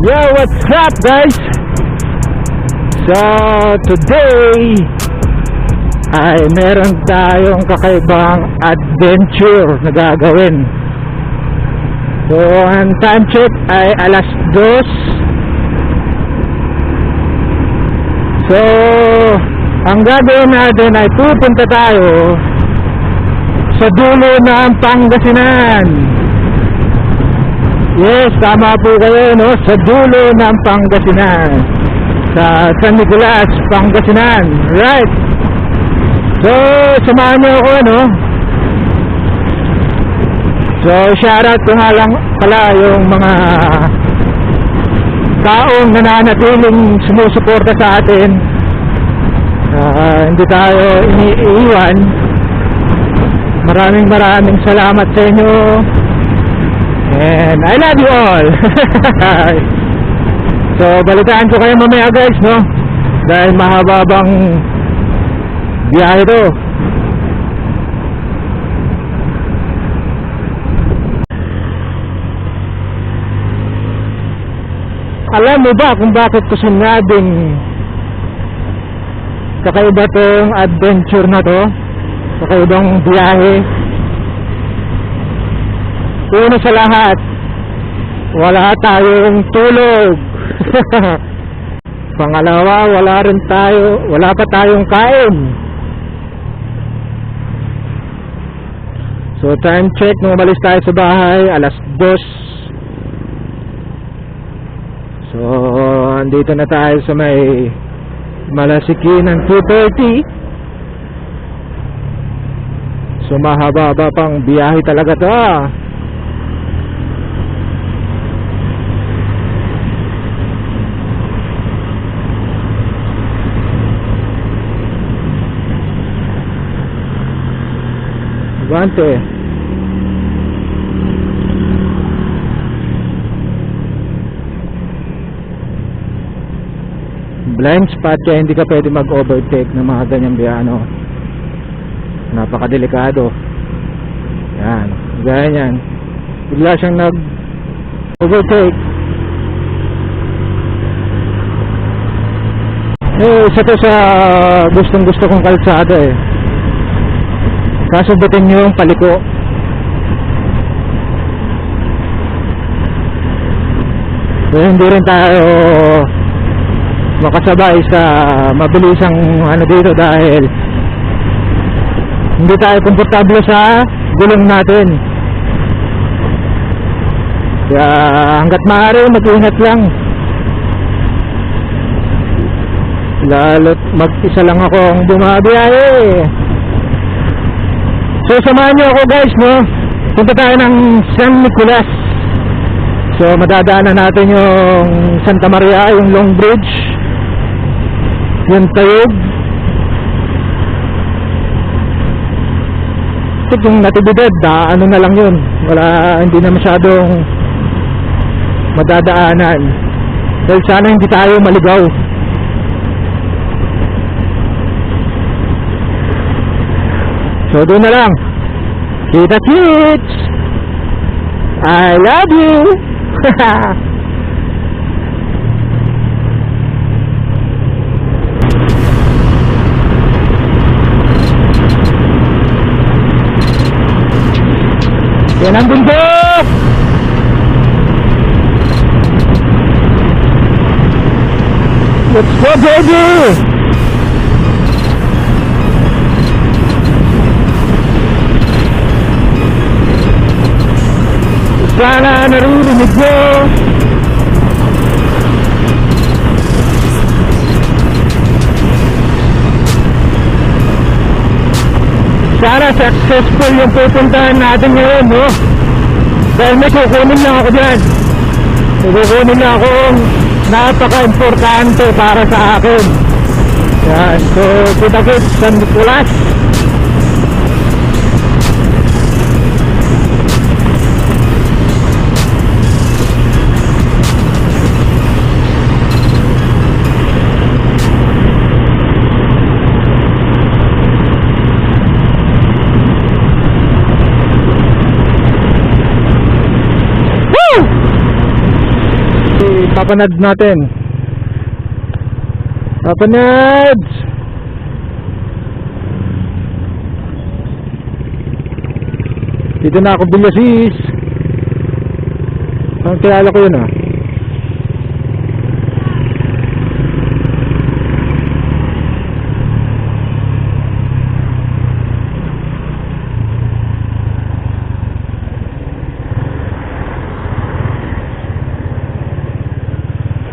Yo, what's up guys? So, today ay meron tayong kakaibang adventure na gagawin. So, ang time check ay alas 2. So, ang gagawin natin ay pupunta tayo sa dulo ng Pangasinan. Yes, tama po kayo, no? Sa dulo ng Pangasinan, sa San Nicolas, Pangasinan. Right. So, samahan niyo ako, no? So, shoutout ko nga lang pala yung mga taong nananatiling sumusuporta sa atin. Hindi tayo iniiwan. Maraming salamat sa inyo. And I love you all. So, balitaan ko kayo mamaya guys, no? Dahil mahababang biyahe to. Alam mo ba kung bakit ko sinabing kakaiba tong adventure na to? Kakaibang biyahe. Una sa lahat, wala tayong tulog. Pangalawa, wala pa tayong kain. So time check nung umalis tayo sa bahay, alas 2. So andito na tayo sa may Malasiki ng 2:30. So mahaba pang biyahe talaga to. Bante. Blind spot, kaya hindi ka pwede mag-overtake ng mga ganyang biyano. Napakadelikado. Yan, ganyan. Bigla siyang nag-overtake. Isa to sa gustong-gusto kong kalsada eh. Kaso butin nyo yung paliko. So hindi rin tayo makasabay sa mabilisang ano dito dahil hindi tayo komportable sa gulong natin. Kaya hanggat maaari mag-ingat lang. Lalo't mag-isa lang ako ang bumabiyahe. So samahan nyo ako guys, no? Punta tayo ng San Nicolas. So madadaanan natin yung Santa Maria, yung Long Bridge, yung Tayog, yung Natividad, ano na lang yun. Hindi na masyadong madadaanan. Dahil sana hindi tayo maligaw. So doon na lang. Kita kits, I love you. Yan ang bundok. Let's go baby. Sana naririnig nyo. Sana successful yung pupuntahan natin ngayon, no? Dahil may kukunin lang ako dyan. Kukunin lang akong napaka-importante para sa akin. Yan. So, kita-kits San Nicolas. papanad natin. Papanads! Dito na ako Villasis. Ang kilala ko yun ah.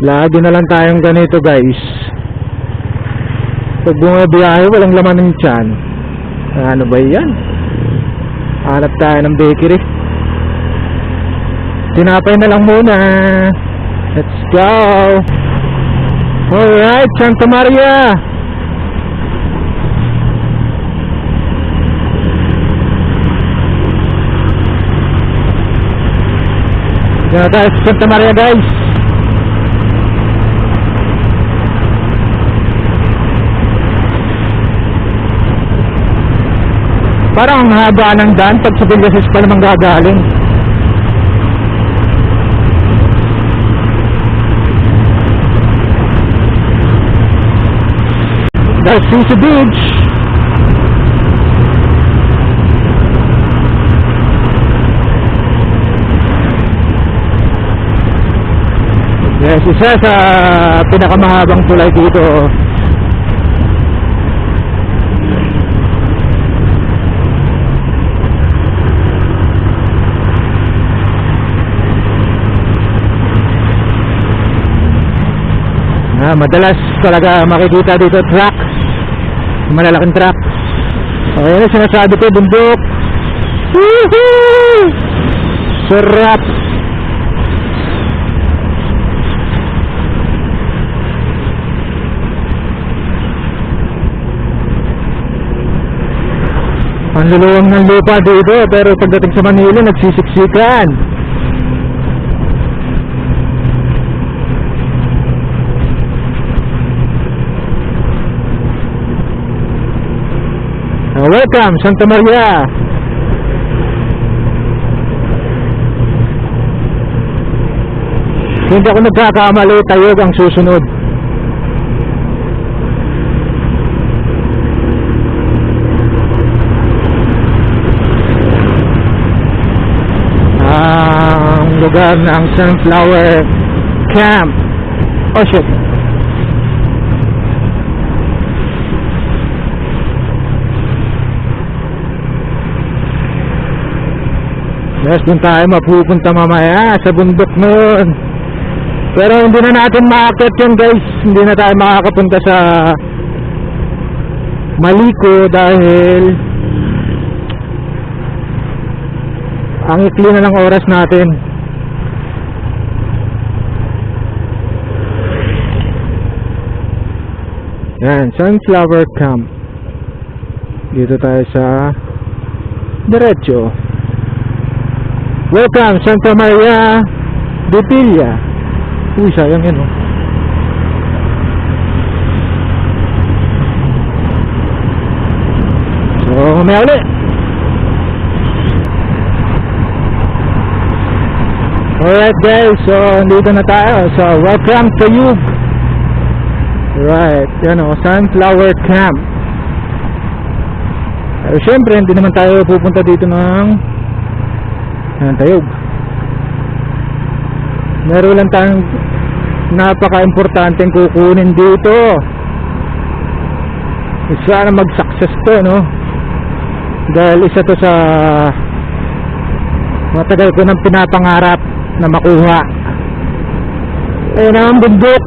Lagi na lang tayong ganito guys. Pag bumabiyahe walang laman ng tiyan. Ano ba yan? Hanap tayo ng bakery. Tinapay na lang muna. Let's go. Alright, Santa Maria. Diyan tayo sa Santa Maria guys. Parang ang haba ng daan pag sa Villasis pa naman gagaling. That's Sisi Beach. Yes, isa sa pinakamahabang tulay dito. Madalas talaga makikita dito truck, malalaking truck. Ayan, sinasabi ko, bundok. Woohoo! Sarap. Ang luluwang ng lupa dito, pero pagdating sa Manila nagsisiksikan. Welcome, Santa Maria. Hindi ako nagkakamali, Tayog ang susunod. Ang lugar ng Sunflower Camp. Oh shit. Yes, dun tayo mapupunta mamaya sa bundok nun. Pero hindi na natin makakit yun guys. Hindi na tayo makakapunta sa Maliko dahil ang ikli na ng oras natin. Yan, Sunflower Camp. Dito tayo sa diretso. Welcome, Santa Maria de Pilla. Uy, sayang yan oh. So, mamaya ulit. Alright guys, so dito na tayo. So, welcome to Tayug. Right, yan o, Sunflower Camp. Pero syempre, hindi naman tayo pupunta dito ng Tayog. Meron lang tayong napaka-importanteng kukunin dito. Sana mag-success to, no? Dahil isa to sa matagal ko nang pinapangarap na makuha. Ayun ang bundok.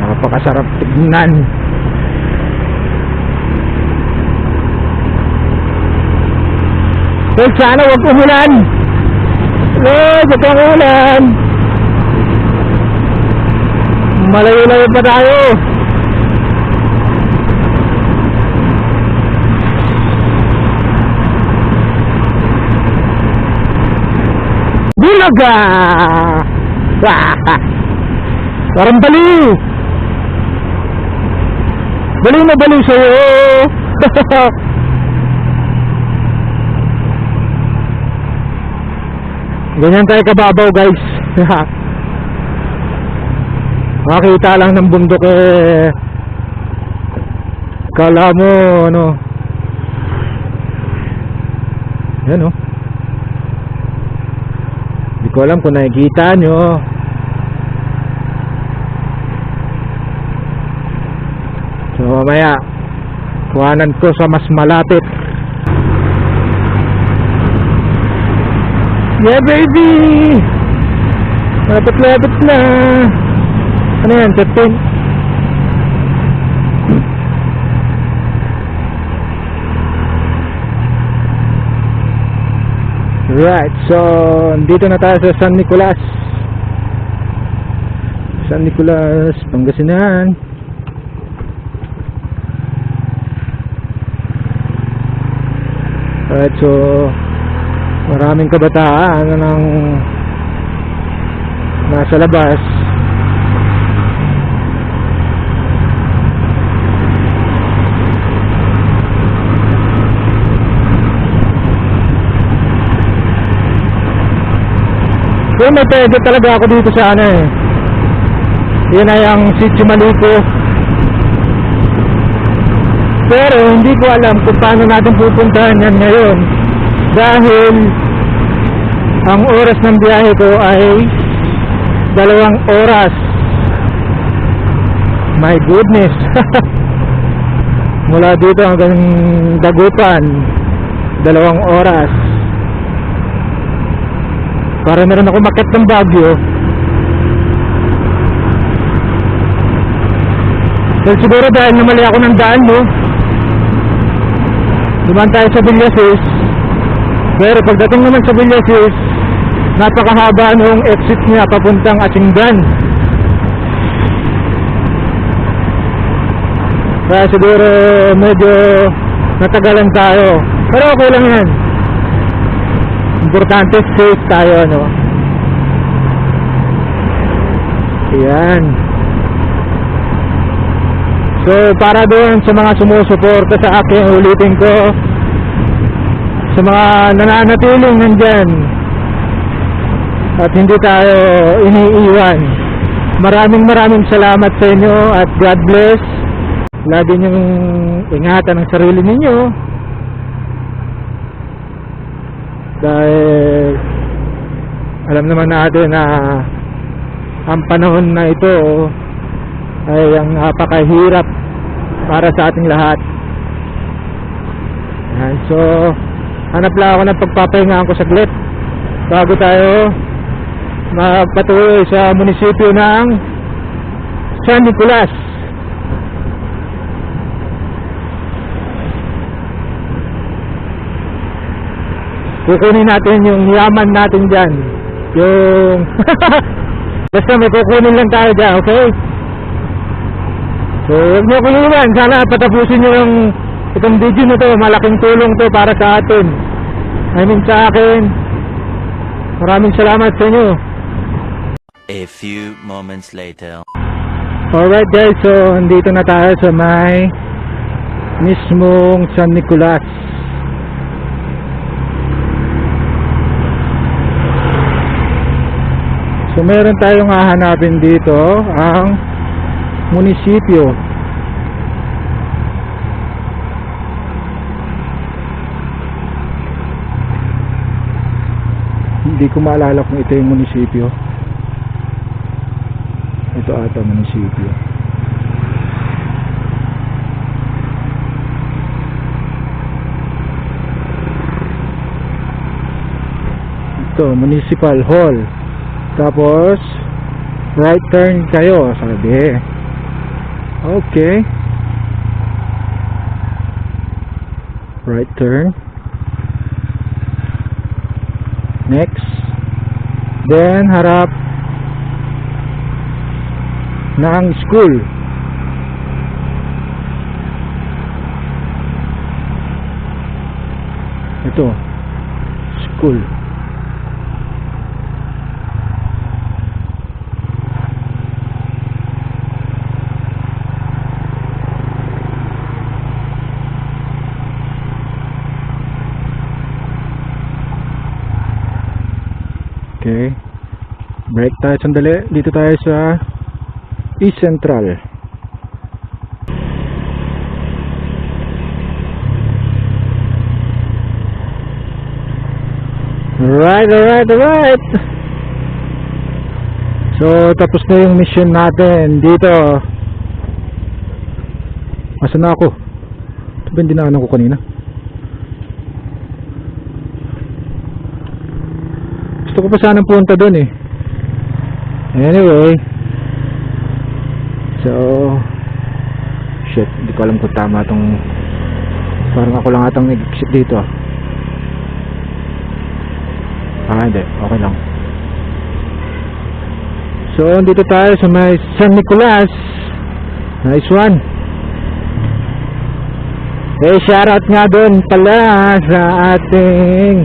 Napakasarap tignan. Well, sana wag umulan. Wag umulan. Malayo-layo pa tayo. Bulaga! Parang baliw. Baliw na baliw sa'yo. Ganyan tayo kababaw, guys. Makita lang ng bundok eh. Kala mo ano. Yan oh. Hindi ko alam kung nakikita nyo. So mamaya kuhanan ko sa mas malapit. Yeah baby, lapit-lapit na. Ano yan, 15? Right, so dito na tayo sa San Nicolas, Pangasinan. Alright, so maraming kabataan nang nasa labas. So may pwede talaga ako dito sa ano eh. Yun ay ang Sitio Maluco. Pero hindi ko alam kung paano natin pupuntahan yan ngayon. Dahil ang oras ng biyahe ko ay 2 oras. My goodness. Mula dito hanggang Dagupan 2 oras. Para meron ako makit ng Baguio. Well, siguro dahil namali ako ng daan, no? Dumaan tayo sa Villasis. Pero pagdating naman sa Villasis, napakahaba nung exit niya papuntang Atchinggan. Kaya siguro medyo natagalan tayo. Pero okay lang yan. Importante safe tayo, no? Ayan. So para doon sa mga sumusuporta sa akin, ulitin ko, sa mga nananatiling nandyan at hindi tayo iniiwan, maraming salamat sa inyo at God bless. Lagi niyong ingatan ang sarili ninyo dahil alam naman natin na ang panahon na ito ay ang napakahirap para sa ating lahat. Ayan, so hanap lang ako ng pagpapahingaan ko saglit bago tayo magpatuloy sa munisipyo ng San Nicolas. Kukunin natin yung yaman natin dyan, yung basta may kukunin lang tayo dyan, okay? So huwag nyo kuluban, sana patapusin nyo yung itong video na to. Malaking tulong to para sa atin, I mean sa akin. Maraming salamat sa inyo. A few moments later. Alright guys, so andito na tayo sa may mismong San Nicolas. So meron tayong hahanapin dito, ang munisipyo. Hindi ko maalala kung ito yung munisipyo. Ito ata munisipyo. Ito, Municipal Hall. Tapos right turn kayo, sabi. Okay. Right turn. Next. Then harap ng school. Ito. School. Okay. Break tayo sandali. Dito tayo sa East Central. Alright. So, tapos na yung mission natin dito. Asan na ako? Ito ba yung dinaanan ko kanina? Gusto ko pa sanang punta doon eh. Anyway. So, shit, hindi ko alam kung tama tong, parang ako lang atang nag-exit dito. Hindi, okay lang. So, dito tayo sa may San Nicolas. Nice one. Shoutout nga doon pala sa ating,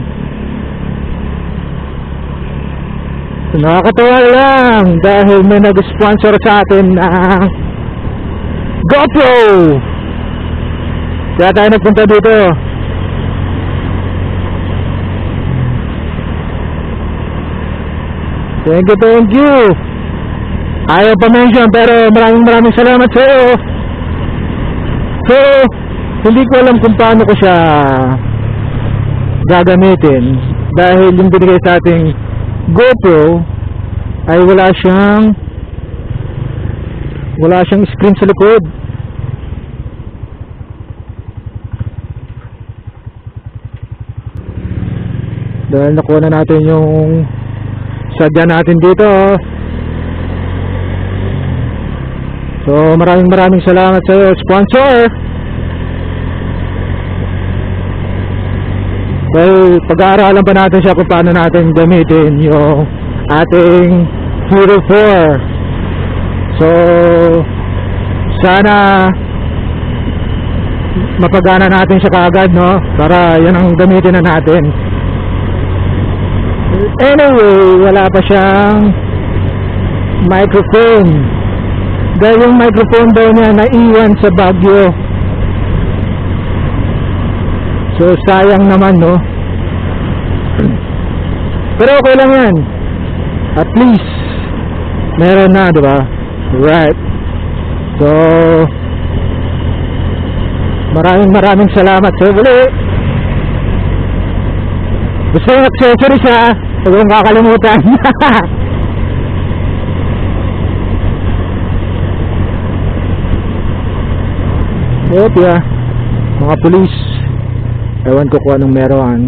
nakakatawa lang dahil may nag-sponsor sa atin ng GoPro. Kaya tayo nagpunta dito. Thank you. Ayaw pa mention pero maraming salamat sa iyo. So, hindi ko alam kung paano ko siya gagamitin dahil yung binigay sa ating GoPro ay wala siyang screen sa likod. Dahil nakuha na natin yung sadya natin dito. So maraming salamat sa iyo, sponsor. Well, pag-aaralan pa natin siya kung paano natin gamitin yung ating Hero 4. So sana mapagana natin siya kaagad, no? Para yan ang gamitin na natin. Anyway, wala pa siyang microphone dahil yung microphone daw niya naiwan sa Baguio. So sayang naman, no? Pero okay lang yan, at least meron na, diba? Right. So maraming salamat sa uli. Gusto yung accessories, ha? Huwag mong kakalimutan. Yeah. Mga pulis, ewan ko kung anong meron.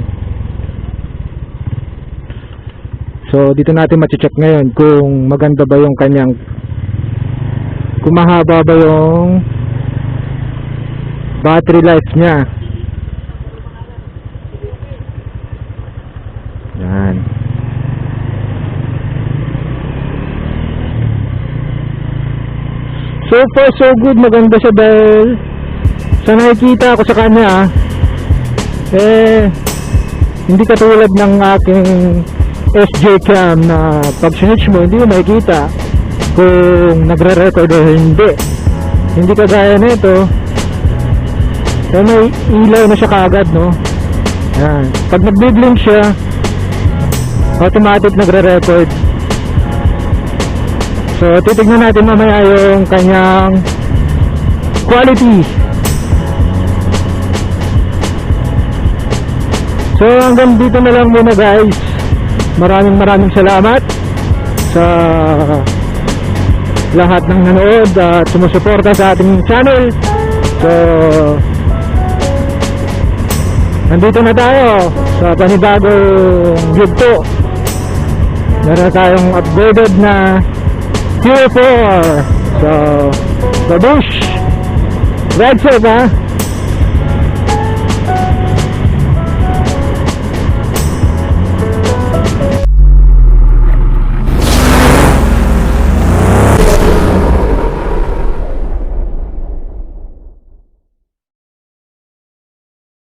So dito natin mache-check ngayon kung maganda ba yung kanyang, kung mahaba ba yung battery life niya. Yan. So far so good, maganda siya dahil sa nakikita ko sa kanya, hindi katulad ng aking SJ cam na pag sinitch mo hindi mo makikita kung nagre-record o hindi kagaya nito. May ilaw na siya kaagad, no? Yan. Pag nagbi-blink siya, automatic nagre-record. So titignan natin mamaya yung kanyang quality. So hanggang dito na lang muna, guys. Maraming salamat sa lahat ng nanood at sumusuporta sa ating channel. So nandito na tayo sa panibagong yugto. Meron tayong upgraded na Hero 4. So babush, red safe, ha?